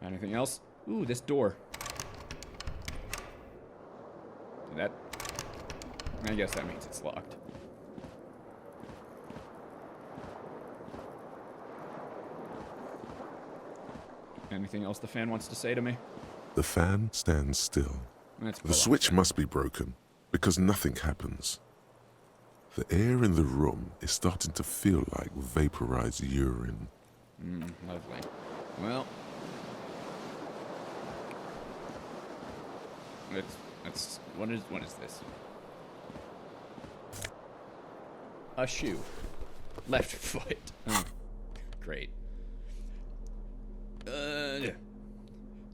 Anything else? Ooh, this door. That... I guess that means it's locked. Anything else the fan wants to say to me? The fan stands still. The switch must be broken, because nothing happens. The air in the room is starting to feel like vaporized urine. Lovely. Well... What is this? A shoe. Left foot. Oh, great.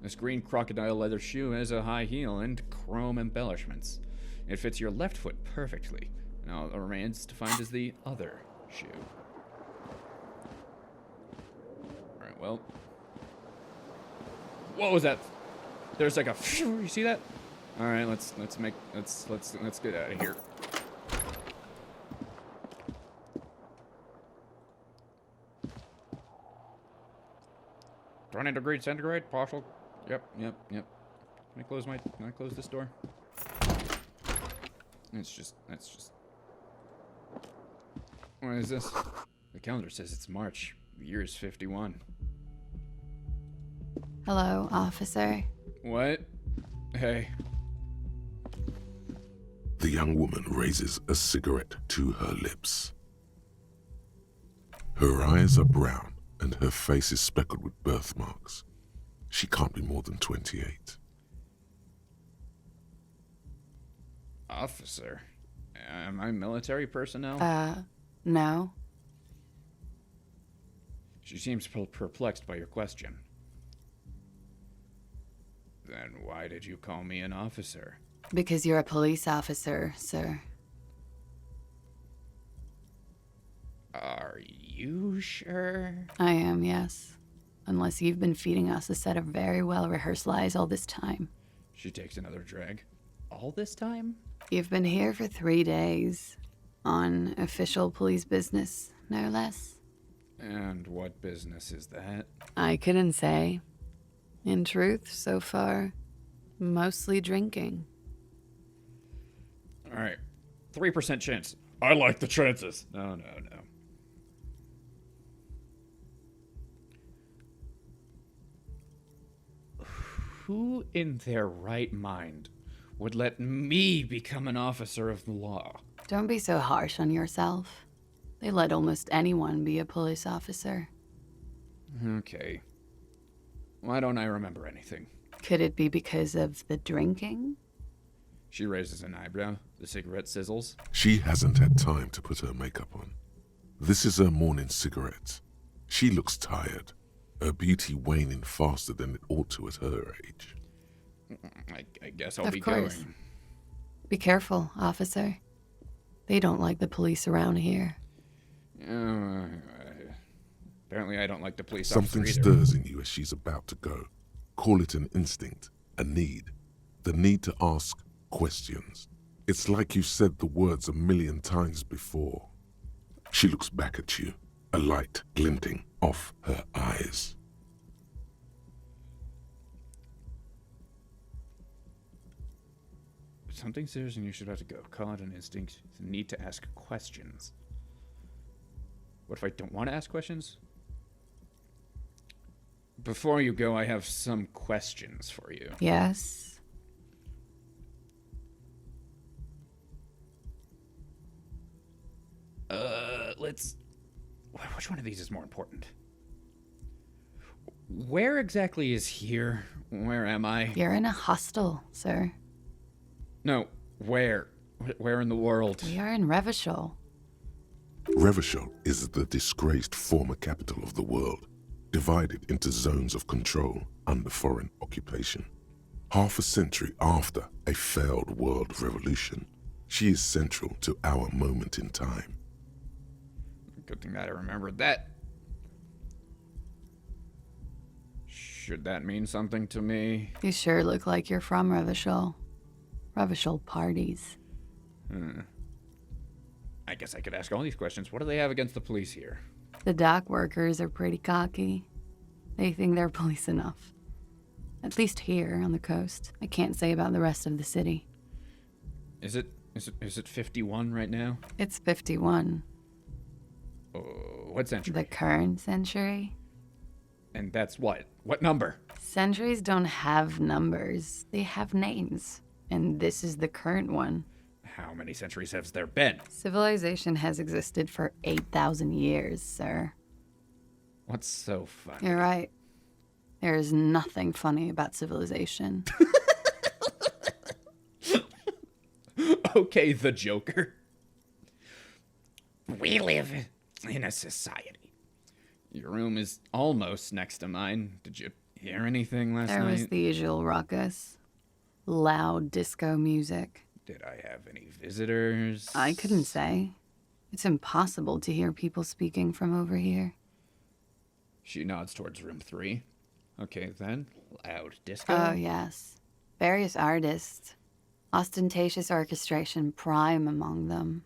This green crocodile leather shoe has a high heel and chrome embellishments. It fits your left foot perfectly. Now it remains to find is the other shoe. Alright, well. What was that? There's like a you see that? Alright, let's get out of here. 20 degrees centigrade, partial. Yep. Can I close this door? That's just. What is this? The calendar says it's March. The year is 51. Hello, officer. What? Hey. The young woman raises a cigarette to her lips. Her eyes are brown and her face is speckled with birthmarks. She can't be more than 28. Officer? Am I military personnel? No. She seems perplexed by your question. Then why did you call me an officer? Because you're a police officer, sir. Are you sure? I am, yes. Unless you've been feeding us a set of very well-rehearsed lies all this time. She takes another drag. All this time? You've been here for 3 days. On official police business, no less. And what business is that? I couldn't say. In truth, so far, mostly drinking. Alright. 3% chance. I like the chances. No. Who in their right mind would let me become an officer of the law? Don't be so harsh on yourself. They let almost anyone be a police officer. Okay. Why don't I remember anything? Could it be because of the drinking? She raises an eyebrow. The cigarette sizzles. She hasn't had time to put her makeup on. This is her morning cigarette. She looks tired, her beauty waning faster than it ought to at her age. I guess I'll be course. going. Be careful, officer. They don't like the police around here. Apparently I don't like the police Something officer either. stirs in you as she's about to go. Call it an instinct, a need. The need to ask questions. It's like you've said the words 1,000,000 times before. She looks back at you, a light glinting off her eyes. Something serious and you should have to go. Call it an instinct. The need to ask questions. What if I don't want to ask questions? Before you go, I have some questions for you. Yes? Which one of these is more important? Where exactly is here? Where am I? You're in a hostel, sir. No, where? Where in the world? We are in Revachol. Revachol is the disgraced former capital of the world, divided into zones of control under foreign occupation. Half a century after a failed world revolution, she is central to our moment in time. Good thing that I remembered that. Should that mean something to me? You sure look like you're from Revachol. Revachol parties. I guess I could ask all these questions. What do they have against the police here? The dock workers are pretty cocky. They think they're police enough. At least here on the coast. I can't say about the rest of the city. Is it 51 right now? It's 51. Oh, what century? The current century? And that's what? What number? Centuries don't have numbers. They have names. And this is the current one. How many centuries has there been? Civilization has existed for 8,000 years, sir. What's so funny? You're right. There is nothing funny about civilization. Okay, the Joker. We live in a society. Your room is almost next to mine. Did you hear anything last There night? was the usual ruckus. Loud disco music. Did I have any visitors? I couldn't say. It's impossible to hear people speaking from over here. She nods towards room 3. Okay, then. Loud disco. Oh, yes. Various artists. Ostentatious orchestration prime among them.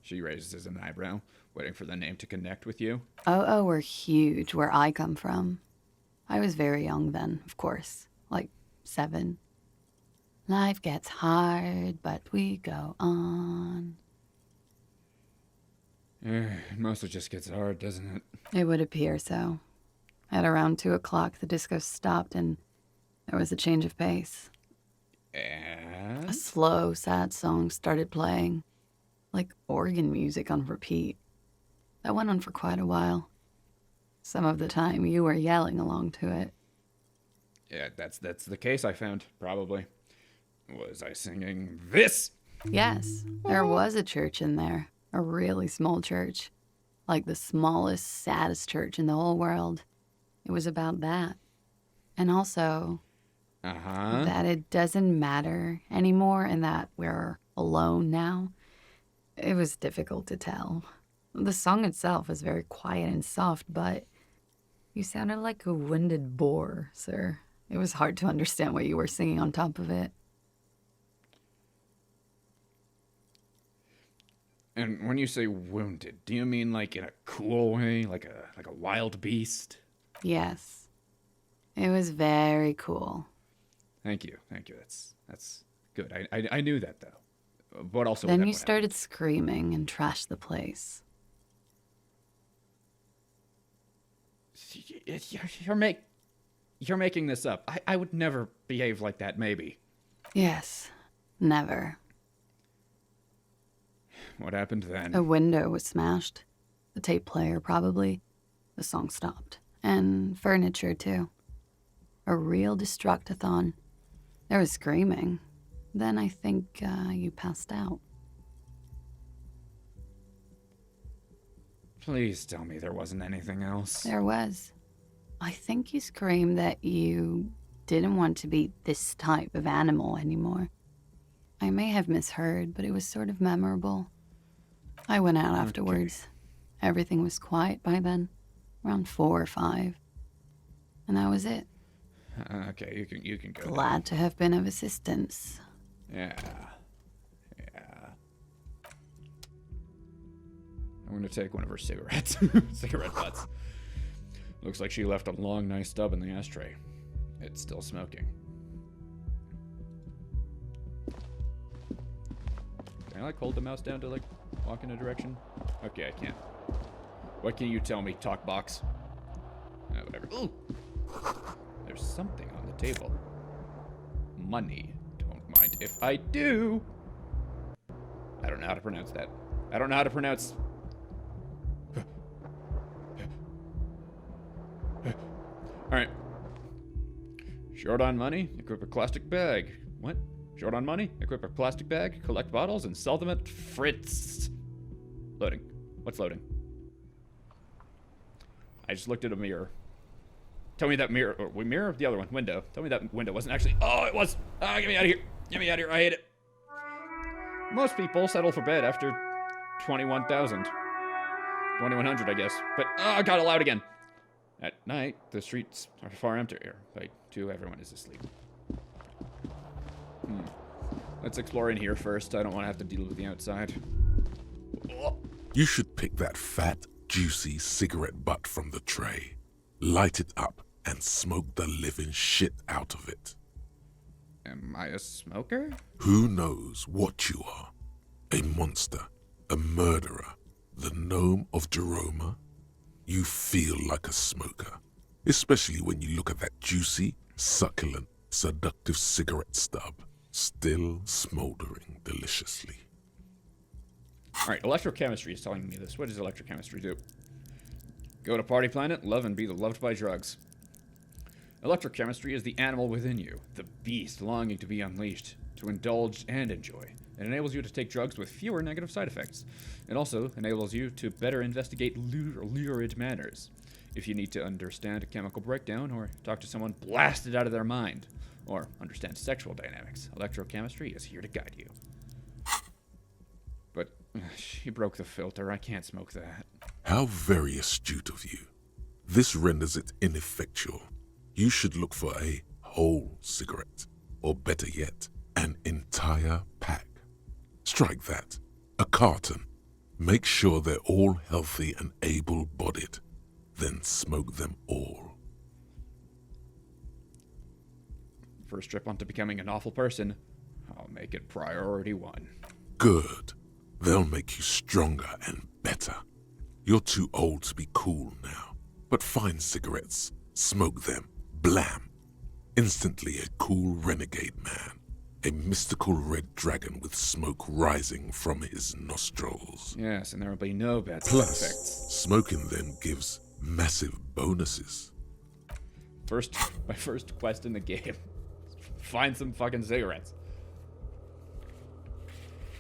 She raises an eyebrow, waiting for the name to connect with you. Oh, were huge where I come from. I was very young then, of course. Like 7. Life gets hard, but we go on. It mostly just gets hard, doesn't it? It would appear so. At around 2 o'clock, the disco stopped and there was a change of pace. A And? slow, sad song started playing, like organ music on repeat. That went on for quite a while. Some of the time, you were yelling along to it. Yeah, that's the case I found, probably. Was I singing this? Yes, there was a church in there. A really small church. Like the smallest, saddest church in the whole world. It was about that. And also, Uh-huh. that it doesn't matter anymore and that we're alone now. It was difficult to tell. The song itself was very quiet and soft, but you sounded like a winded boar, sir. It was hard to understand what you were singing on top of it. And when you say wounded, do you mean like in a cool way, like a wild beast? Yes. It was very cool. Thank you. That's good. I knew that though. But also Then what you happened. started screaming and trashed the place. You're making this up. I would never behave like that. Maybe. Yes. Never. What happened then? A window was smashed. The tape player, probably. The song stopped. And furniture, too. A real destructathon. There was screaming. Then I think you passed out. Please tell me there wasn't anything else. There was. I think you screamed that you didn't want to be this type of animal anymore. I may have misheard, but it was sort of memorable. I went out afterwards. Everything was quiet by then, around 4 or 5. And that was it. Okay, you can go. Glad to have been of assistance. Yeah. I'm gonna take one of her cigarettes. Cigarette butts. Looks like she left a long, nice stub in the ashtray. It's still smoking. Can I like hold the mouse down to like walk in a direction? Okay, I can't. What can you tell me, talk box? Whatever. Ooh! There's something on the table. Money. Don't mind if I do. I don't know how to pronounce that. I don't know how to pronounce. Alright. Short on money, equip a plastic bag. What? Short on money, equip a plastic bag, collect bottles, and sell them at Fritz. Loading. What's loading? I just looked at a mirror. Tell me that mirror, or mirror? The other one, window. Tell me that window wasn't actually, oh, it was. Ah, get me out of here. Get me out of here, I hate it. Most people settle for bed after 21,000. 2,100, I guess. But, oh, it got allowed again. At night, the streets are far emptier. By 2, everyone is asleep. Let's explore in here first. I don't want to have to deal with the outside. You should pick that fat, juicy cigarette butt from the tray, light it up, and and smoke the living shit out of it. Am I a smoker? Who knows what you are? A monster, a murderer, the gnome of Jeroma? You feel like a smoker, especially when you look at that juicy, succulent, seductive cigarette stub, still smoldering deliciously. Alright, electrochemistry is telling me this. What does electrochemistry do? Go to Party Planet, love and be loved by drugs. Electrochemistry is the animal within you, the beast longing to be unleashed, to indulge and enjoy. It enables you to take drugs with fewer negative side effects. It also enables you to better investigate lurid manners. If you need to understand a chemical breakdown, or talk to someone blasted out of their mind, or understand sexual dynamics, electrochemistry is here to guide you. But she broke the filter. I can't smoke that. How very astute of you. This renders it ineffectual. You should look for a whole cigarette, or better yet, an entire pack. Strike that. A carton. Make sure they're all healthy and able-bodied. Then smoke them all. First trip onto becoming an awful person, I'll make it priority one. Good. They'll make you stronger and better. You're too old to be cool now, but find cigarettes, smoke them, blam. Instantly a cool renegade man, a mystical red dragon with smoke rising from his nostrils. Yes, and there will be no bad side Plus, effects. smoking then gives massive bonuses. My first quest in the game. Find some fucking cigarettes.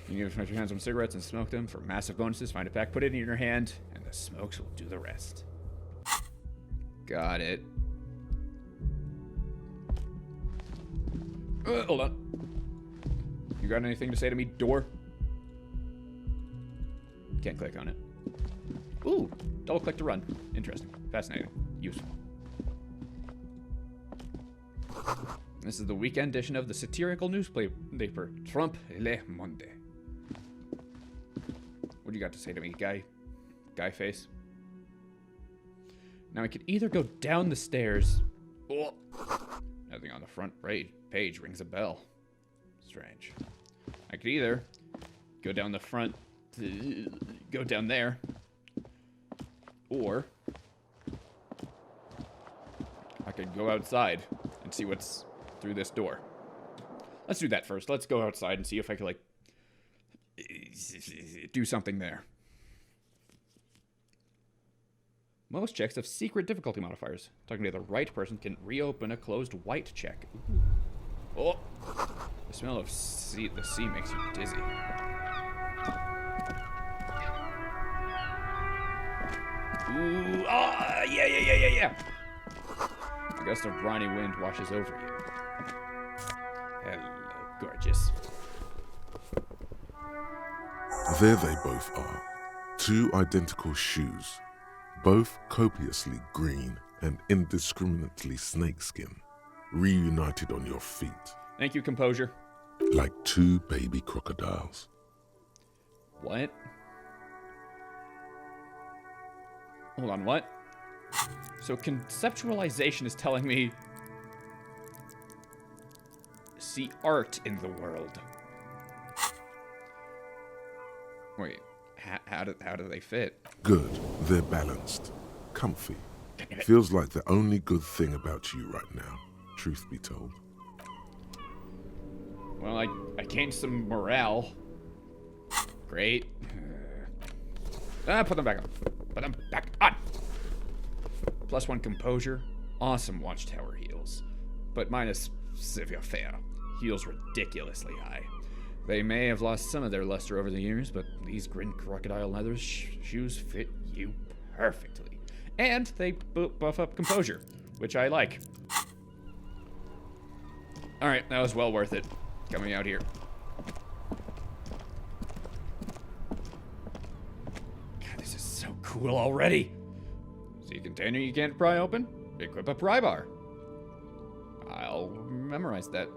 You can put your hands on cigarettes and smoke them for massive bonuses. Find a pack, put it in your hand, and the smokes will do the rest. Got it. Hold on. You got anything to say to me, door? Can't click on it. Ooh, double click to run. Interesting. Fascinating. Useful. This is the weekend edition of the satirical newspaper, Trump Le Monde. What do you got to say to me, guy face? Now I could either go down the stairs. Oh, nothing on the front page rings a bell. Strange. I could either go down the front, go down there, or I could go outside and see what's through this door. Let's do that first. Let's go outside and see if I can, like, do something there. Most checks have secret difficulty modifiers. Talking to the right person can reopen a closed white check. Oh! The smell of the sea makes you dizzy. Ooh! Ah! Yeah! A gust of briny wind washes over you. Hello, gorgeous. There they both are. Two identical shoes, both copiously green and indiscriminately snakeskin, reunited on your feet. Thank you, composure. Like two baby crocodiles. What? Hold on, what? So conceptualization is telling me see art in the world. Wait, how do they fit? Good. They're balanced. Comfy. Feels like the only good thing about you right now, truth be told. Well, I gained some morale. Great. Put them back on. Put them back on. +1 composure. Awesome watchtower heals. But minus severe fare. Heals ridiculously high. They may have lost some of their luster over the years, but these green crocodile leather shoes fit you perfectly. And they buff up composure, which I like. Alright, that was well worth it. Coming out here. God, this is so cool already. See a container you can't pry open? Equip a pry bar. I'll memorize that.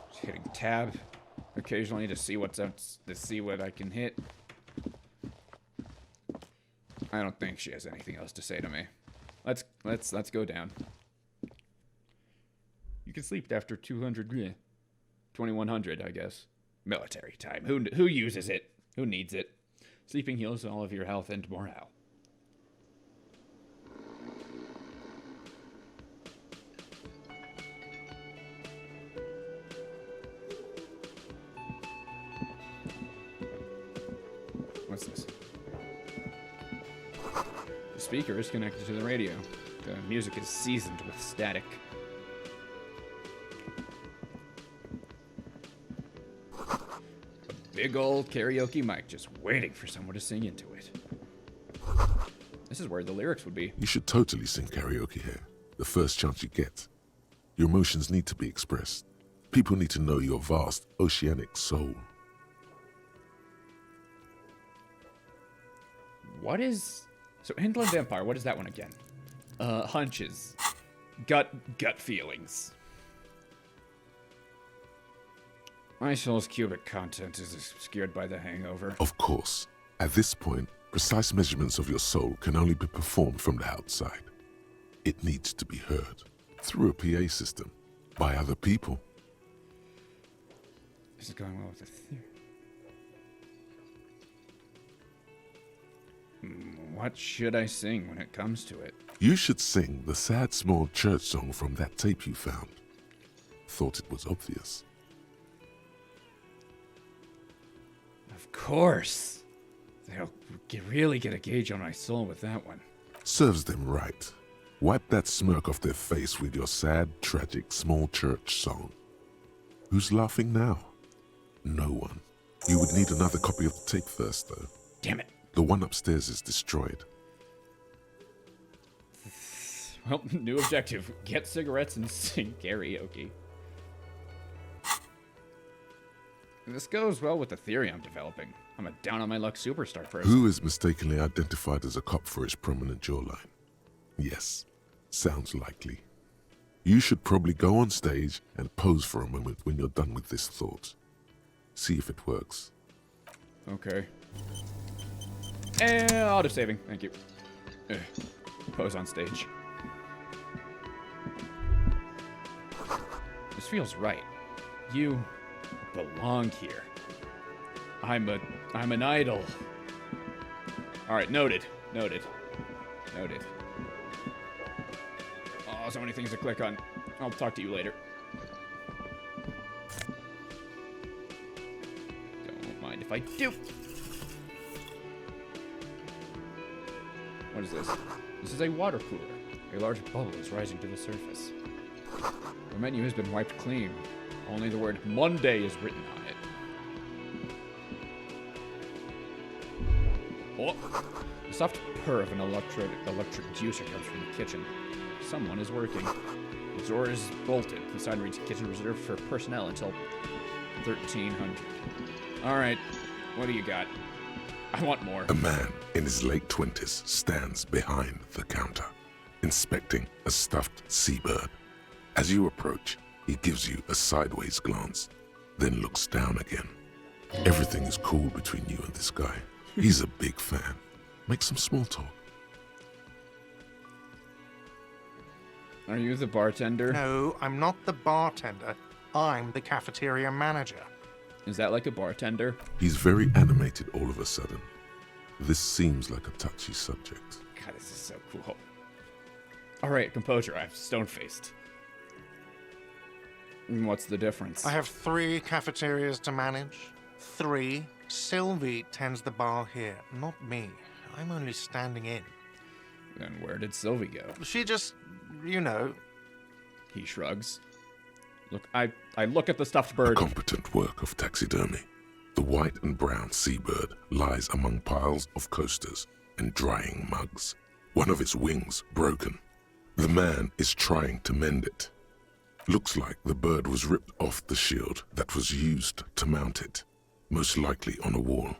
Just hitting tab occasionally to see what's out, to see what I can hit. I don't think she has anything else to say to me. Let's go down. You can sleep after 2100, I guess. Military time. Who uses it? Who needs it? Sleeping heals all of your health and morale. What's this? The speaker is connected to the radio. The music is seasoned with static. A big old karaoke mic just waiting for someone to sing into it. This is where the lyrics would be. You should totally sing karaoke here, the first chance you get. Your emotions need to be expressed. People need to know your vast, oceanic soul. What is... So, Inland Empire, what is that one again? Hunches. Gut feelings. My soul's cubic content is obscured by the hangover. Of course, at this point, precise measurements of your soul can only be performed from the outside. It needs to be heard, through a PA system, by other people. This is going well with the theory. What should I sing when it comes to it? You should sing the sad small church song from that tape you found. Thought it was obvious. Of course. They'll really get a gauge on my soul with that one. Serves them right. Wipe that smirk off their face with your sad, tragic, small church song. Who's laughing now? No one. You would need another copy of the tape first, though. Damn it. The one upstairs is destroyed. Well, new objective. Get cigarettes and sing karaoke. This goes well with the theory I'm developing. I'm a down-on-my-luck superstar person. Who is mistakenly identified as a cop for his prominent jawline? Yes, sounds likely. You should probably go on stage and pose for a moment when you're done with this thought. See if it works. Okay. And auto-saving. Thank you. Pose on stage. This feels right. You belong here. I'm an idol. Alright, noted. Noted. Noted. Oh, so many things to click on. I'll talk to you later. Don't mind if I do. What is this? This is a water cooler. A large bubble is rising to the surface. The menu has been wiped clean. Only the word Monday is written on it. Oh! The soft purr of an electric juicer comes from the kitchen. Someone is working. The door is bolted. The sign reads kitchen reserved for personnel until 1300. Alright, what do you got? I want more. A man in his late 20s stands behind the counter, inspecting a stuffed seabird. As you approach, he gives you a sideways glance, then looks down again. Everything is cool between you and this guy. He's a big fan. Make some small talk. Are you the bartender? No, I'm not the bartender. I'm the cafeteria manager. Is that like a bartender? He's very animated all of a sudden. This seems like a touchy subject. God, this is so cool. Alright, composure. I'm stone-faced. What's the difference? I have 3 cafeterias to manage. 3. Sylvie tends the bar here, not me. I'm only standing in. Then where did Sylvie go? She just, you know. He shrugs. Look, I look at the stuffed A bird. competent work of taxidermy. The white and brown seabird lies among piles of coasters and drying mugs. One of its wings broken. The man is trying to mend it. Looks like the bird was ripped off the shield that was used to mount it, most likely on a wall.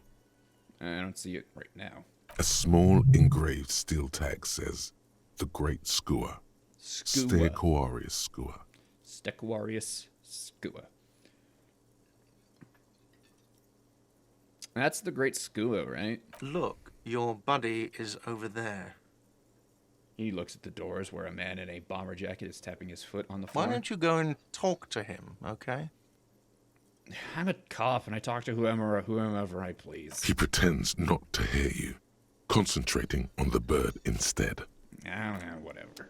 I don't see it right now. A small engraved steel tag says, "The Great Skua." Stegoarius Skua. Stegoarius Skua. That's the Great Skua, right? Look, Your buddy is over there. He looks at the doors where a man in a bomber jacket is tapping his foot on the floor. Why don't you go and talk to him, okay? I'm a cop and I talk to whomever I please. He pretends not to hear you, concentrating on the bird instead. I don't know, whatever.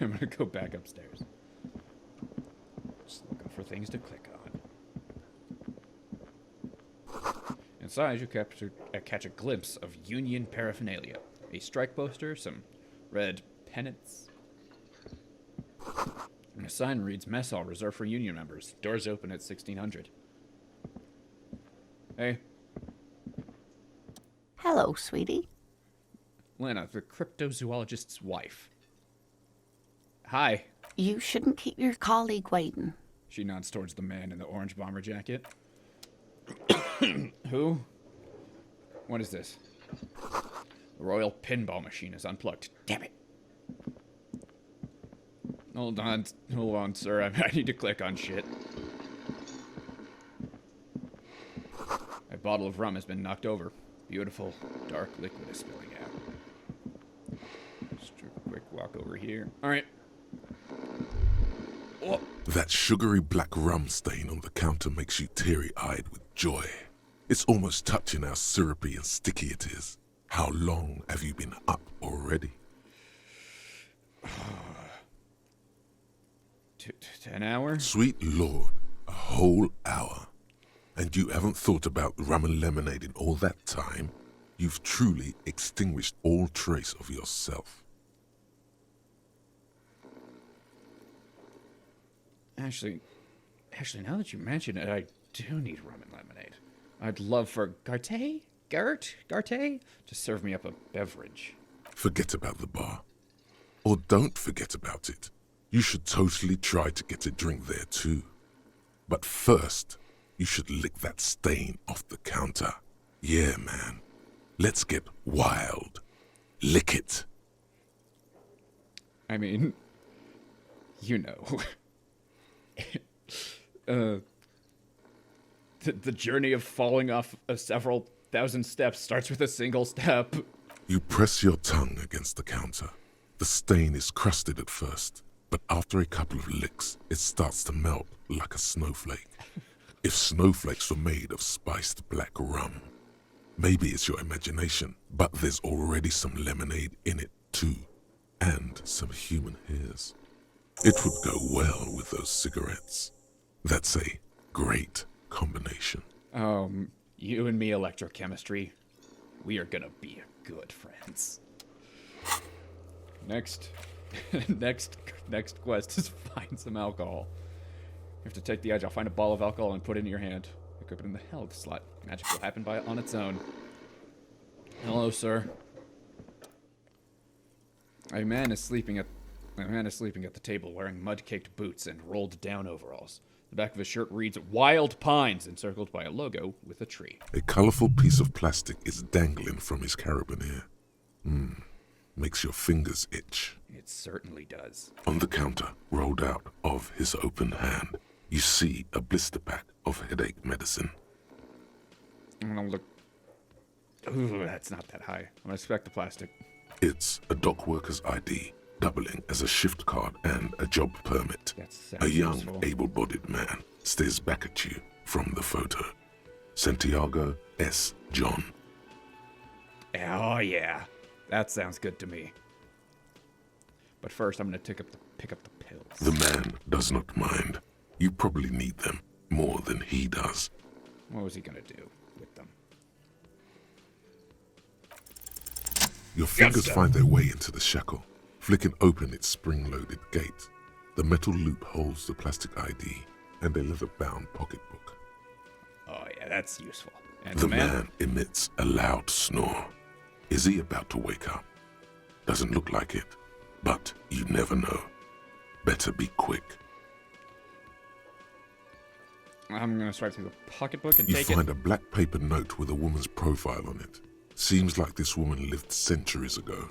I'm gonna go back upstairs. Just looking for things to click on. Inside, you catch a glimpse of Union paraphernalia. A strike poster, some red pennants. And a sign reads, Mess Hall reserved for Union members. Doors open at 1600. Hey, Hello, sweetie. Lena, the cryptozoologist's wife. Hi. You shouldn't keep your colleague waiting. She nods towards the man in the orange bomber jacket. Who? What is this? The royal pinball machine is unplugged. Damn it. Hold on, sir. I need to click on shit. A bottle of rum has been knocked over. Beautiful, dark liquid is spilling out. Just a quick walk over here. All right. Oh. That sugary black rum stain on the counter makes you teary-eyed with joy. It's almost touching how syrupy and sticky it is. How long have you been up already? 10 hours? Sweet Lord, a whole hour. And you haven't thought about rum and lemonade in all that time? You've truly extinguished all trace of yourself. Actually, now that you mention it, I do need rum and lemonade. I'd love for Garte to serve me up a beverage. Forget about the bar. Or don't forget about it. You should totally try to get a drink there too. But first, you should lick that stain off the counter. Yeah, man. Let's get wild. Lick it. I mean, you know. The journey of falling off several thousand steps starts with a single step. You press your tongue against the counter. The stain is crusted at first, but after a couple of licks, it starts to melt like a snowflake. If snowflakes were made of spiced black rum, maybe it's your imagination, but there's already some lemonade in it too, and some human hairs. It would go well with those cigarettes. That's a great combination. You and me, electrochemistry. We are gonna be good friends. Next quest is find some alcohol. You have to take the edge. I'll find a ball of alcohol and put it in your hand. Equip it in the health slot. Magic will happen on its own. Hello, sir. A man is sleeping at the table wearing mud-caked boots and rolled-down overalls. The back of his shirt reads Wild Pines, encircled by a logo with a tree. A colorful piece of plastic is dangling from his carabiner. Makes your fingers itch. It certainly does. On the counter, rolled out of his open hand, you see a blister pack of headache medicine. I'm gonna look. Ooh, that's not that high. I'm gonna inspect the plastic. It's a dock worker's ID, doubling as a shift card and a job permit. A young, useful. able-bodied man stares back at you from the photo. Santiago S. John. Oh yeah, that sounds good to me. But first, I'm gonna pick up the pills. The man does not mind. You probably need them more than he does. What was he gonna do with them? Your fingers find their way into the shackle, flicking open its spring-loaded gate. The metal loop holds the plastic ID and a leather-bound pocketbook. Oh yeah, that's useful. And The man emits a loud snore. Is he about to wake up? Doesn't look like it, but you never know. Better be quick. I'm gonna swipe through the pocketbook and You take find it. a black paper note with a woman's profile on it. Seems like this woman lived centuries ago.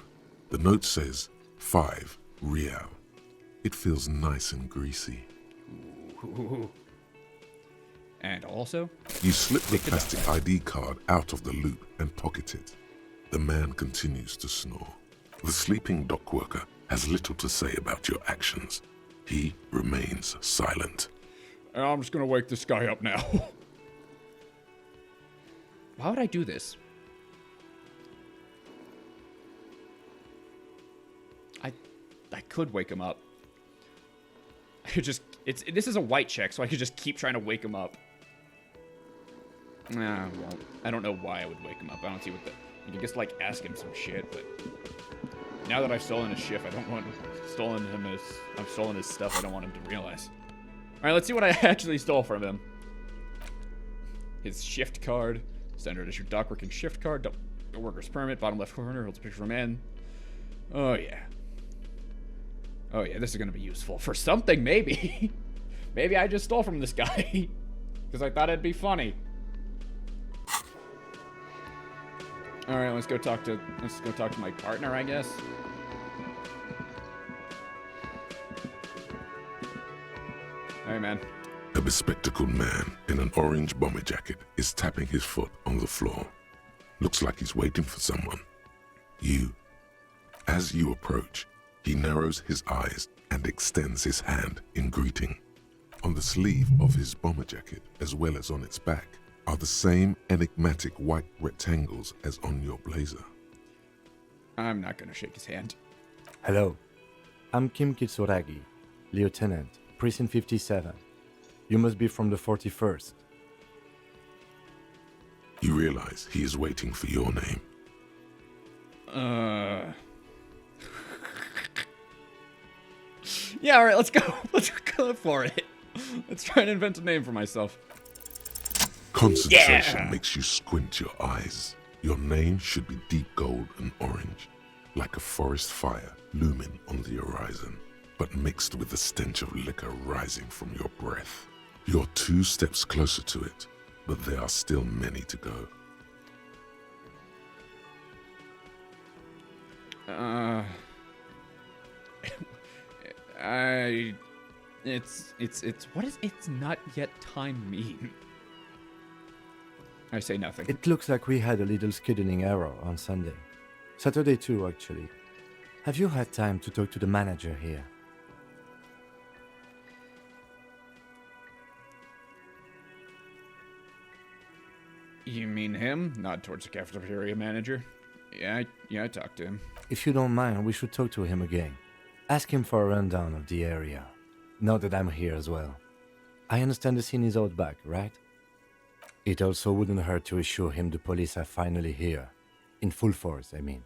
The note says 5 Real. It feels nice and greasy. Ooh. And also, You slip the plastic ID card out of the loop and pocket it. The man continues to snore. The sleeping dock worker has little to say about your actions. He remains silent. I'm just gonna wake this guy up now. Why would I do this? I could wake him up. I could just, this is a white check, so I could just keep trying to wake him up. Nah, well, I don't know why I would wake him up. I don't see what the, I could just like ask him some shit, but now that I've stolen his shift, I don't want I've stolen his stuff. I don't want him to realize. All right, let's see what I actually stole from him. His shift card, standard issue dock working shift card, worker's permit, bottom left corner, holds a picture of a man. Oh yeah. Oh yeah, this is gonna be useful for something, maybe. Maybe I just stole from this guy because I thought it'd be funny. All right, let's go talk to my partner, I guess. Hey, man. A bespectacled man in an orange bomber jacket is tapping his foot on the floor. Looks like he's waiting for someone. As you approach, he narrows his eyes and extends his hand in greeting. On the sleeve of his bomber jacket, as well as on its back, are the same enigmatic white rectangles as on your blazer. I'm not gonna shake his hand. Hello, I'm Kim Kitsuragi, Lieutenant, Precinct 57. You must be from the 41st. You realize he is waiting for your name. Yeah, all right, let's go. Let's go for it. Let's try and invent a name for myself. Concentration makes you squint your eyes. Your name should be deep gold and orange, like a forest fire looming on the horizon, but mixed with the stench of liquor rising from your breath. You're 2 steps closer to it, but there are still many to go. It's not yet time mean? I say nothing. It looks like we had a little scheduling error on Sunday. Saturday too, actually. Have you had time to talk to the manager here? You mean him? Nod towards the cafeteria manager. Yeah, I talked to him. If you don't mind, we should talk to him again. Ask him for a rundown of the area. Now that I'm here as well. I understand the scene is out back, right? It also wouldn't hurt to assure him the police are finally here. In full force, I mean.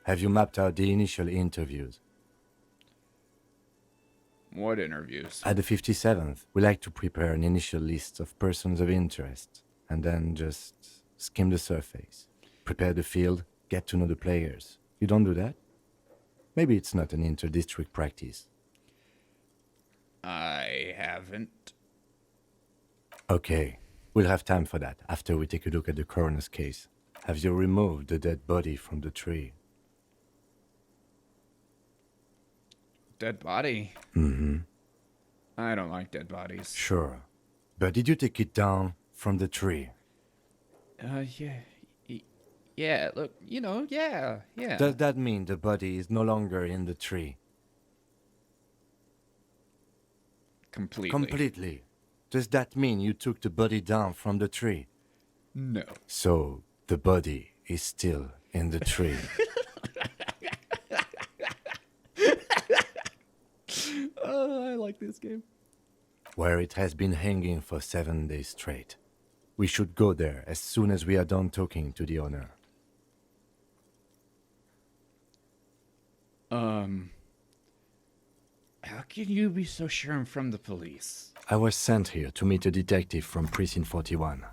Have you mapped out the initial interviews? What interviews? At the 57th, we like to prepare an initial list of persons of interest, and then just skim the surface. Prepare the field, get to know the players. You don't do that? Maybe it's not an inter-district practice. I haven't. Okay, we'll have time for that after we take a look at the coroner's case. Have you removed the dead body from the tree? Dead body? Mm-hmm. I don't like dead bodies. Sure. But did you take it down from the tree? Yeah. Yeah, look, yeah. Does that mean the body is no longer in the tree? Completely. Completely. Does that mean you took the body down from the tree? No. So, the body is still in the tree. Oh, I like this game. Where it has been hanging for 7 days straight. We should go there as soon as we are done talking to the owner. How can you be so sure I'm from the police? I was sent here to meet a detective from Precinct 41.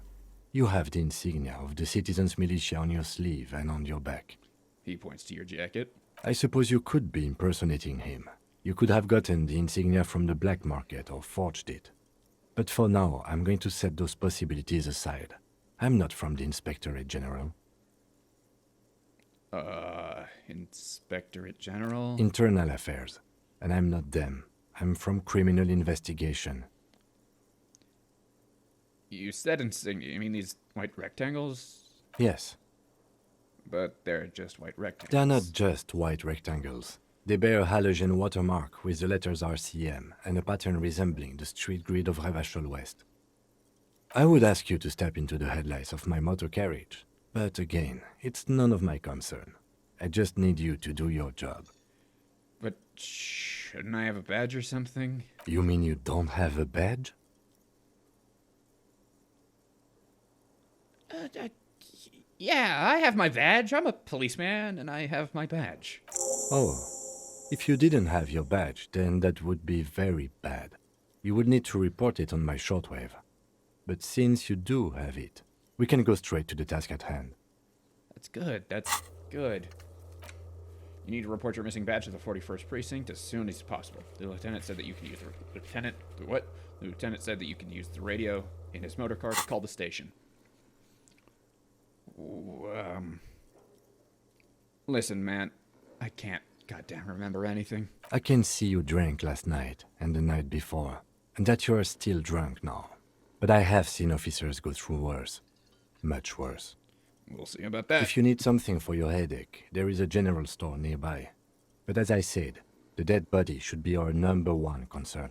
You have the insignia of the Citizens Militia on your sleeve and on your back. He points to your jacket. I suppose you could be impersonating him. You could have gotten the insignia from the black market or forged it. But for now, I'm going to set those possibilities aside. I'm not from the Inspectorate General. Inspectorate General? Internal Affairs. And I'm not them. I'm from Criminal Investigation. You said insignia. You mean these white rectangles? Yes, But they're just white rectangles. they're not just white rectangles. They bear a halogen watermark with the letters RCM and a pattern resembling the street grid of Revachol West. I would ask you to step into the headlights of my motor carriage, but again, it's none of my concern. I just need you to do your job. But shouldn't I have a badge or something? You mean you don't have a badge? Yeah, I have my badge. I'm a policeman, and I have my badge. Oh, if you didn't have your badge, then that would be very bad. You would need to report it on my shortwave. But since you do have it, we can go straight to the task at hand. That's good. That's good. You need to report your missing badge to the 41st precinct as soon as possible. The lieutenant said that you can use the lieutenant said that you can use the radio in his motor car to call the station. Ooh, listen, man, I can't goddamn remember anything. I can see you drank last night and the night before, and that you are still drunk now. But I have seen officers go through worse. Much worse. We'll see about that. If you need something for your headache, there is a general store nearby. But as I said, the dead body should be our #1 concern.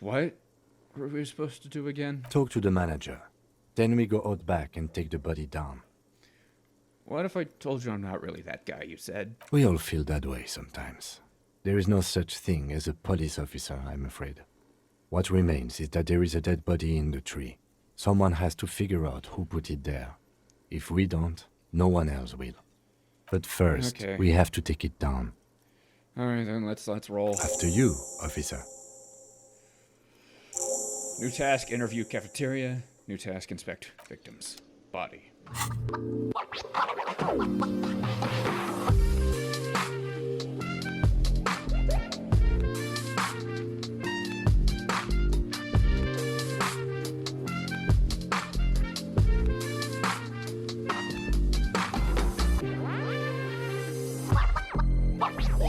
What were we supposed to do again? Talk to the manager. Then we go out back and take the body down. What if I told you I'm not really that guy you said? We all feel that way sometimes. There is no such thing as a police officer, I'm afraid. What remains is that there is a dead body in the tree. Someone has to figure out who put it there. If we don't, no one else will. But first, Okay. we have to take it down. All right, then let's roll. After you, officer. New task: interview cafeteria. New task: inspect victims. Body.